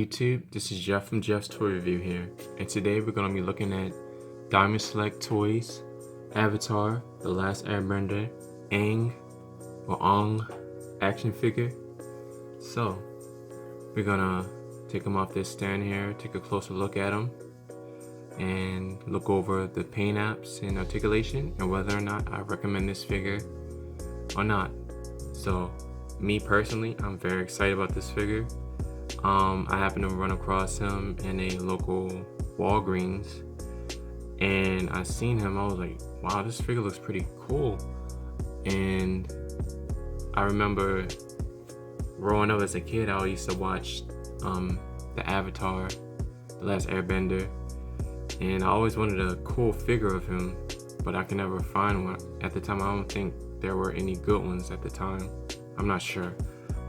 YouTube, this is Jeff from Jeff's Toy Review here, and today we're going to be looking at Diamond Select Toys, Avatar, The Last Airbender, Aang, or Aang action figure. So, we're going to take them off this stand here, take a closer look at them, and look over the paint apps and articulation, and whether or not I recommend this figure or not. So, me personally, I'm very excited about this figure. I happened to run across him in a local Walgreens, and I seen him. I was like, wow, this figure looks pretty cool. And I remember growing up as a kid, I used to watch the Avatar, The Last Airbender, and I always wanted a cool figure of him, but I could never find one. At the time, I don't think there were any good ones at the time. I'm not sure,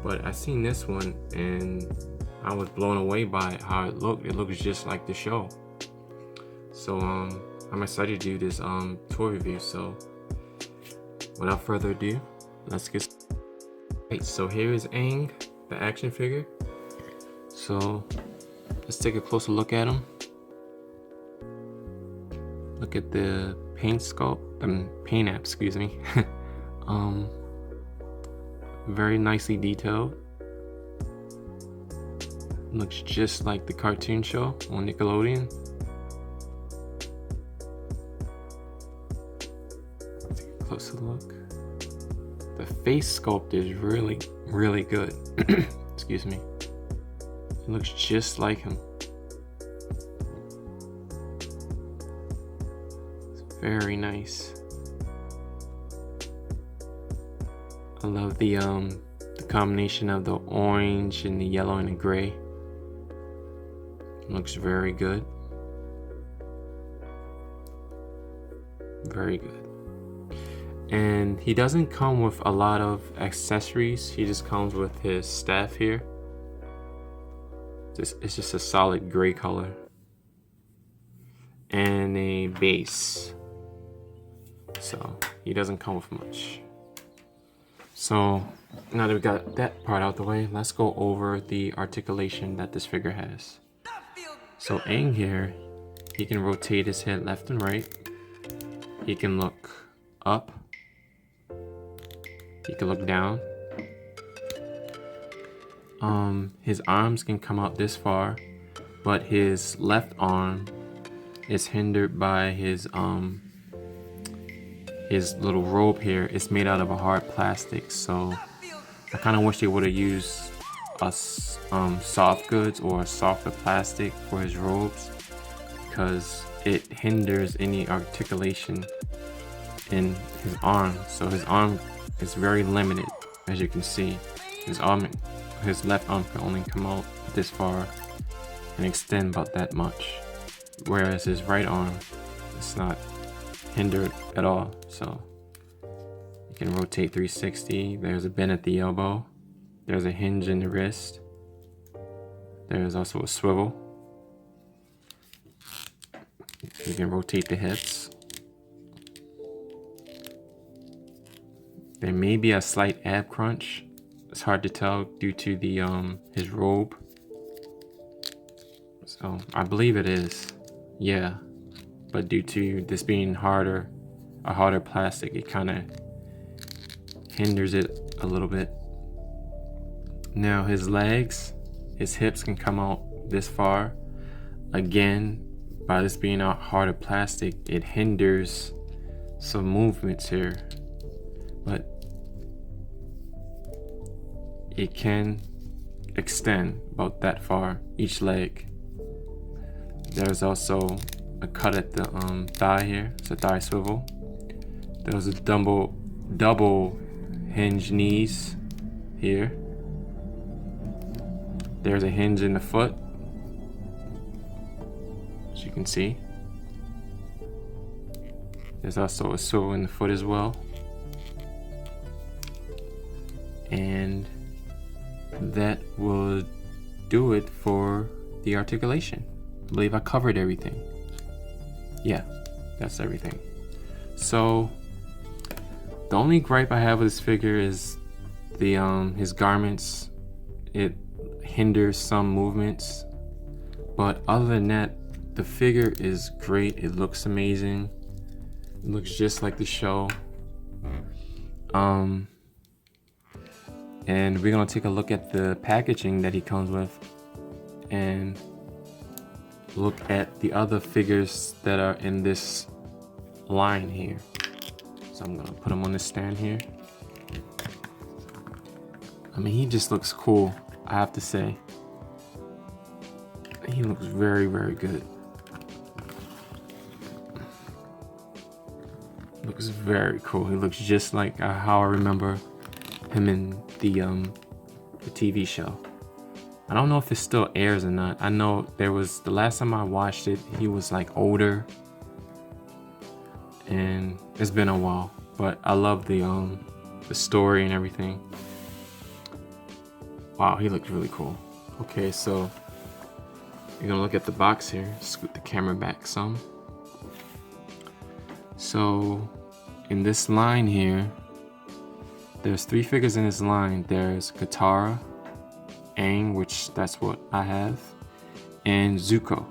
but I seen this one and I was blown away by how it looked. It looks just like the show. So I'm excited to do this toy review. So without further ado, let's get started. Right, so here is Aang, the action figure. So let's take a closer look at him. Look at the paint paint app, excuse me. Very nicely detailed. Looks just like the cartoon show on Nickelodeon. Take a closer look. The face sculpt is really good. Excuse me. It looks just like him. It's very nice. I love the combination of the orange and the yellow and the gray. Looks very good. Very good. And he doesn't come with a lot of accessories. He just comes with his staff here. It's just a solid gray color. And a base. So he doesn't come with much. So now that we got that part out the way, let's go over the articulation that this figure has. So Aang here, he can rotate his head left and right. He can look up. He can look down. His arms can come out this far, but his left arm is hindered by his little robe here. Is made out of a hard plastic, so I kind of wish they would have used soft goods or softer plastic for his robes, because it hinders any articulation in his arm. So his arm is very limited, as you can see. His left arm can only come out this far and extend about that much, whereas his right arm is not hindered at all. So you can rotate 360. There's a bend at the elbow. There's a hinge in the wrist. There's also a swivel. You can rotate the hips. There may be a slight ab crunch. It's hard to tell due to the his robe. So I believe it is. Yeah. But due to this being a harder plastic, it kind of hinders it a little bit. Now his legs, his hips can come out this far. Again, by this being a harder plastic, it hinders some movements here, but it can extend about that far, each leg. There's also a cut at the thigh here. It's a thigh swivel. There's a double hinge knees here. There's a hinge in the foot, as you can see. There's also a swivel in the foot as well. And that will do it for the articulation. I believe I covered everything. Yeah, that's everything. So the only gripe I have with this figure is the his garments. It hinders some movements But other than that, the figure is great. It looks amazing. It looks just like the show. And we're gonna take a look at the packaging that he comes with and look at the other figures that are in this line here. So I'm gonna put him on the stand here. I mean, he just looks cool, I have to say. He looks very, very good. Looks very cool. He looks just like how I remember him in the TV show. I don't know if it still airs or not. I know there was, the last time I watched it, he was like older, and it's been a while. But I love the story and everything. Wow, he looks really cool. Okay, so you're gonna look at the box here. Scoot the camera back some. So in this line here, there's 3 figures in this line. There's Katara, Aang, which that's what I have, and Zuko.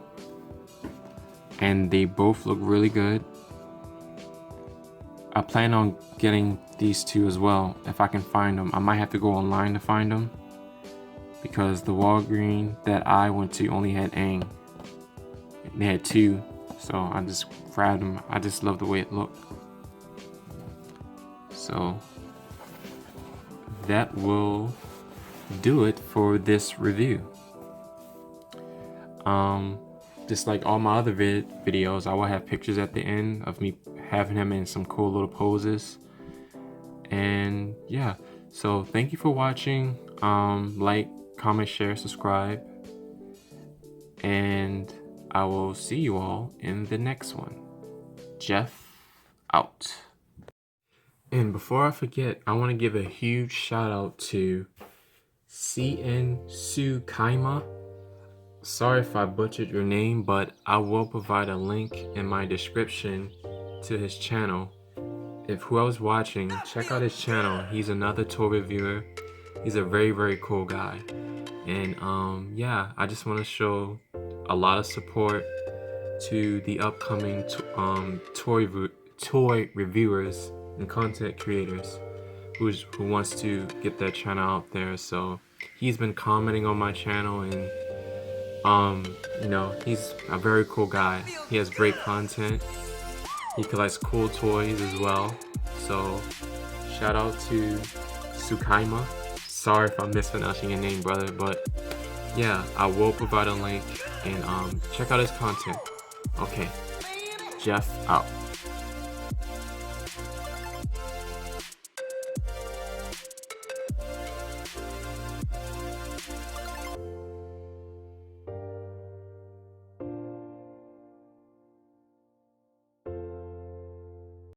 And they both look really good. I plan on getting these 2 as well if I can find them. I might have to go online to find them because the Walgreens that I went to only had Aang. They had 2, so I just grabbed them. I just love the way it looked. So that will do it for this review. Just like all my other videos, I will have pictures at the end of me having him in some cool little poses. And yeah, so thank you for watching. Like, comment, share, subscribe, and I will see you all in the next one. Jeff out. And before I forget, I want to give a huge shout out to CN Sukaima. Sorry if I butchered your name, but I will provide a link in my description to his channel. If whoever's watching, check out his channel. He's another toy reviewer. He's a very, very cool guy. And yeah, I just want to show a lot of support to the upcoming toy reviewers and content creators who wants to get their channel out there. So he's been commenting on my channel, and you know, he's a very cool guy. He has great content. He collects cool toys as well. So shout out to Sukaima. Sorry if I'm mispronouncing your name, brother, but yeah, I will provide a link, and check out his content. Okay, Jeff out.